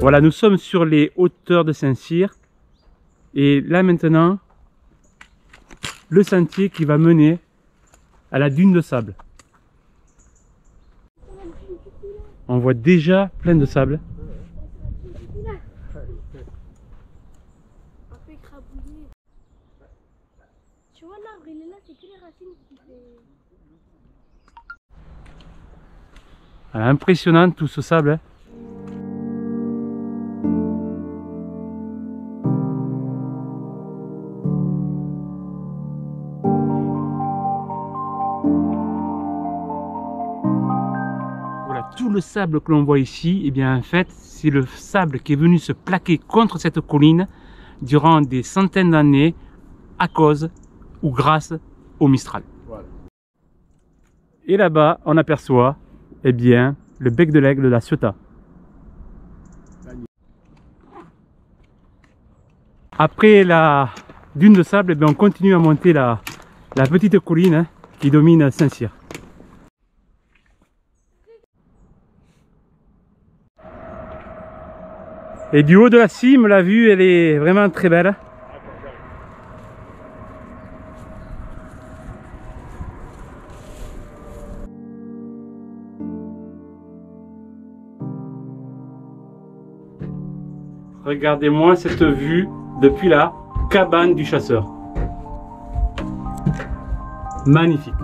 Voilà, nous sommes sur les hauteurs de Saint-Cyr et là maintenant, le sentier qui va mener à la dune de sable. On voit déjà plein de sable. Tu vois l'arbre, il est là, c'est que les racines qui fait... Impressionnant tout ce sable. Hein. Voilà, tout le sable que l'on voit ici, et bien en fait, c'est le sable qui est venu se plaquer contre cette colline durant des centaines d'années à cause ou grâce au Mistral. Voilà. Et là-bas, on aperçoit eh bien, le bec de l'aigle de la Ciotat. Après la dune de sable, eh bien, on continue à monter la petite colline hein, qui domine Saint-Cyr. Et du haut de la cime, la vue elle est vraiment très belle. Regardez-moi cette vue depuis la cabane du chasseur. Magnifique.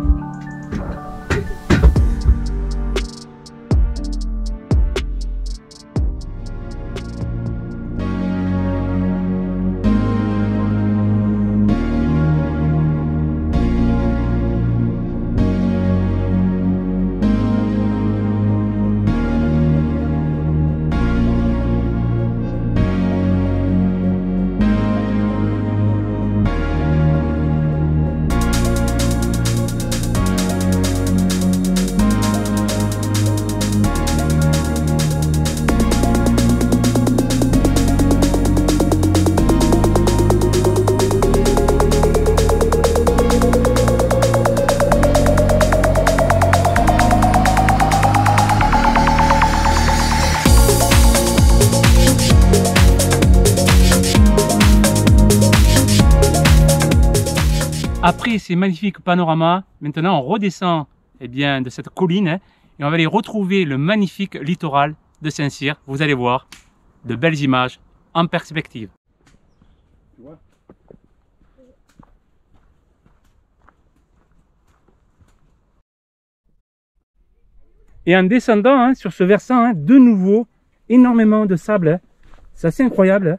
Après ces magnifiques panoramas, maintenant on redescend eh bien, de cette colline hein, et on va aller retrouver le magnifique littoral de Saint-Cyr. Vous allez voir de belles images en perspective. Tu vois ? Et en descendant hein, sur ce versant, hein, de nouveau, énormément de sable. Hein. C'est assez incroyable. Hein.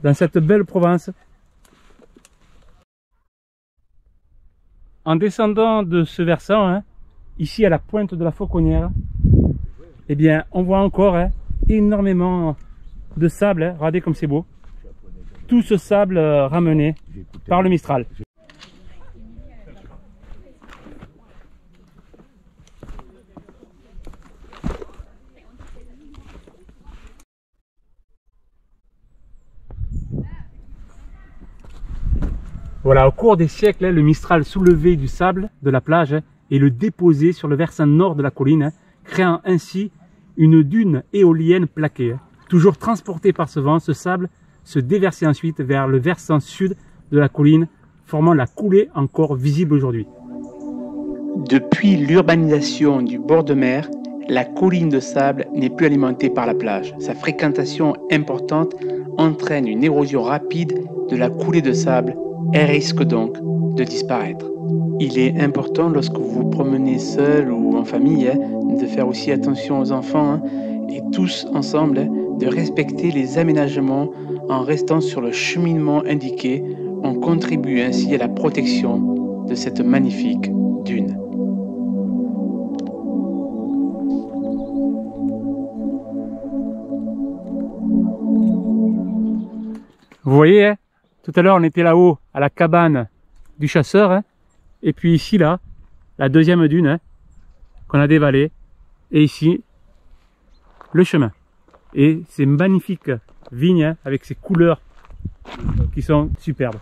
Dans cette belle Provence. En descendant de ce versant, hein, ici à la pointe de la Fauconnière, eh bien, on voit encore hein, énormément de sable. Hein. Regardez comme c'est beau. Tout ce sable ramené par le Mistral. Voilà, au cours des siècles, le Mistral soulevait du sable de la plage et le déposait sur le versant nord de la colline, créant ainsi une dune éolienne plaquée. Toujours transporté par ce vent, ce sable se déversait ensuite vers le versant sud de la colline, formant la coulée encore visible aujourd'hui. Depuis l'urbanisation du bord de mer, la colline de sable n'est plus alimentée par la plage. Sa fréquentation importante entraîne une érosion rapide de la coulée de sable et risque donc de disparaître. Il est important lorsque vous vous promenez seul ou en famille de faire aussi attention aux enfants et tous ensemble de respecter les aménagements en restant sur le cheminement indiqué. On contribue ainsi à la protection de cette magnifique dune. Vous voyez, hein, tout à l'heure on était là-haut à la cabane du chasseur, hein, et puis ici là, la deuxième dune hein, qu'on a dévalée, et ici le chemin. Et ces magnifiques vignes hein, avec ces couleurs qui sont superbes.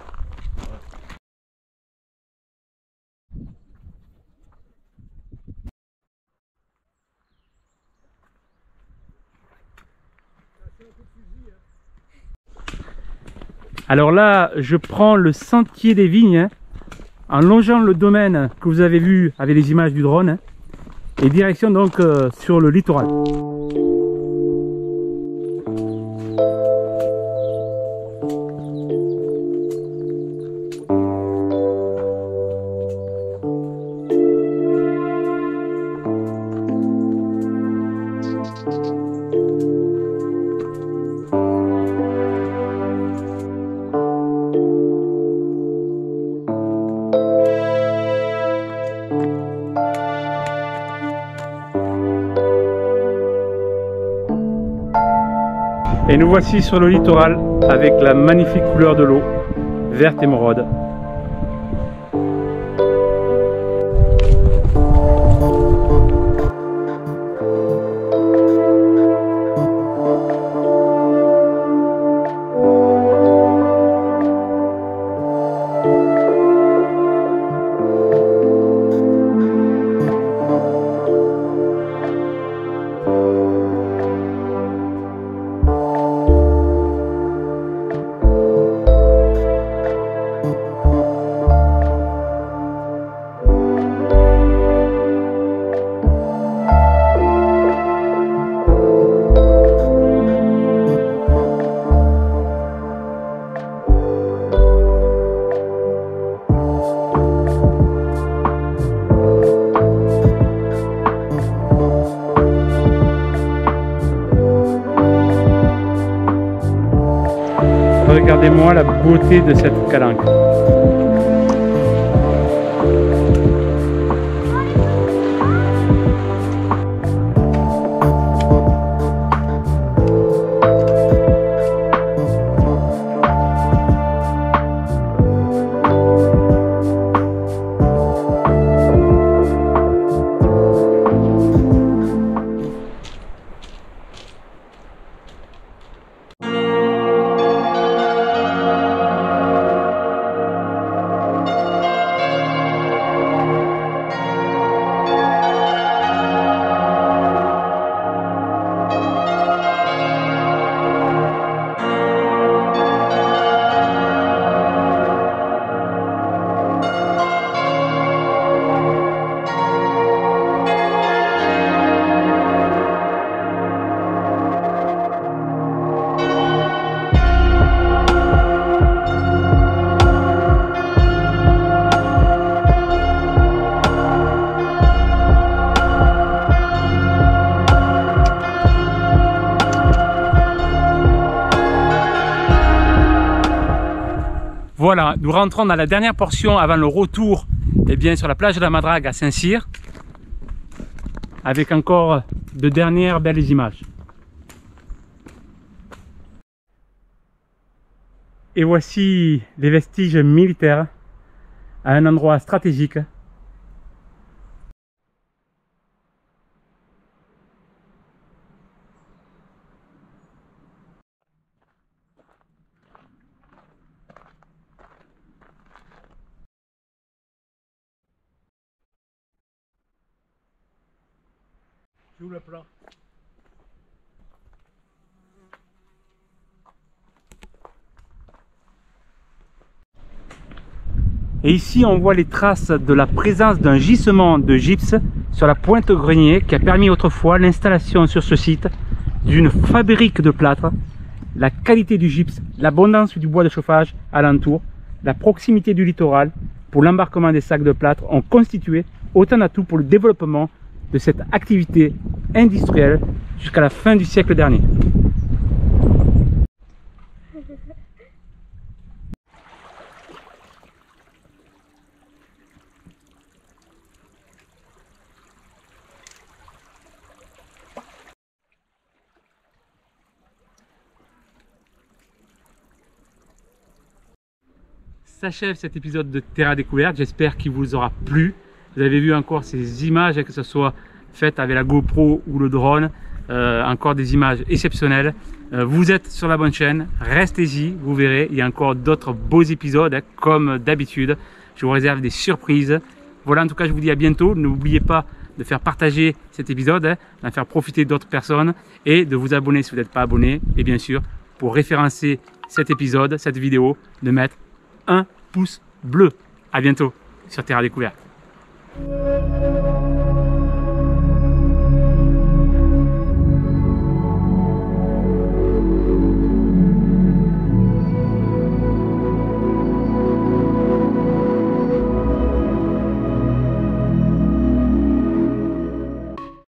Alors là, je prends le sentier des vignes hein, en longeant le domaine que vous avez vu avec les images du drone hein, et direction donc sur le littoral. Et nous voici sur le littoral avec la magnifique couleur de l'eau, verte émeraude. Regardez-moi la beauté de cette calanque. Voilà, nous rentrons dans la dernière portion avant le retour sur la plage de la Madrague à Saint-Cyr, avec encore de dernières belles images. Et voici les vestiges militaires à un endroit stratégique. J'ouvre le plat. Et ici, on voit les traces de la présence d'un gisement de gypse sur la pointe Grenier qui a permis autrefois l'installation sur ce site d'une fabrique de plâtre. La qualité du gypse, l'abondance du bois de chauffage alentour, la proximité du littoral pour l'embarquement des sacs de plâtre ont constitué autant d'atouts pour le développement de cette activité industrielle jusqu'à la fin du siècle dernier. S'achève cet épisode de Terra Découverte, j'espère qu'il vous aura plu. Vous avez vu encore ces images, que ce soit faites avec la GoPro ou le drone, encore des images exceptionnelles. Vous êtes sur la bonne chaîne, restez-y, vous verrez, il y a encore d'autres beaux épisodes, comme d'habitude. Je vous réserve des surprises. Voilà, en tout cas, je vous dis à bientôt. N'oubliez pas de faire partager cet épisode, d'en faire profiter d'autres personnes et de vous abonner si vous n'êtes pas abonné. Et bien sûr, pour référencer cet épisode, cette vidéo, de mettre un pouce bleu. À bientôt sur Terra Découverte.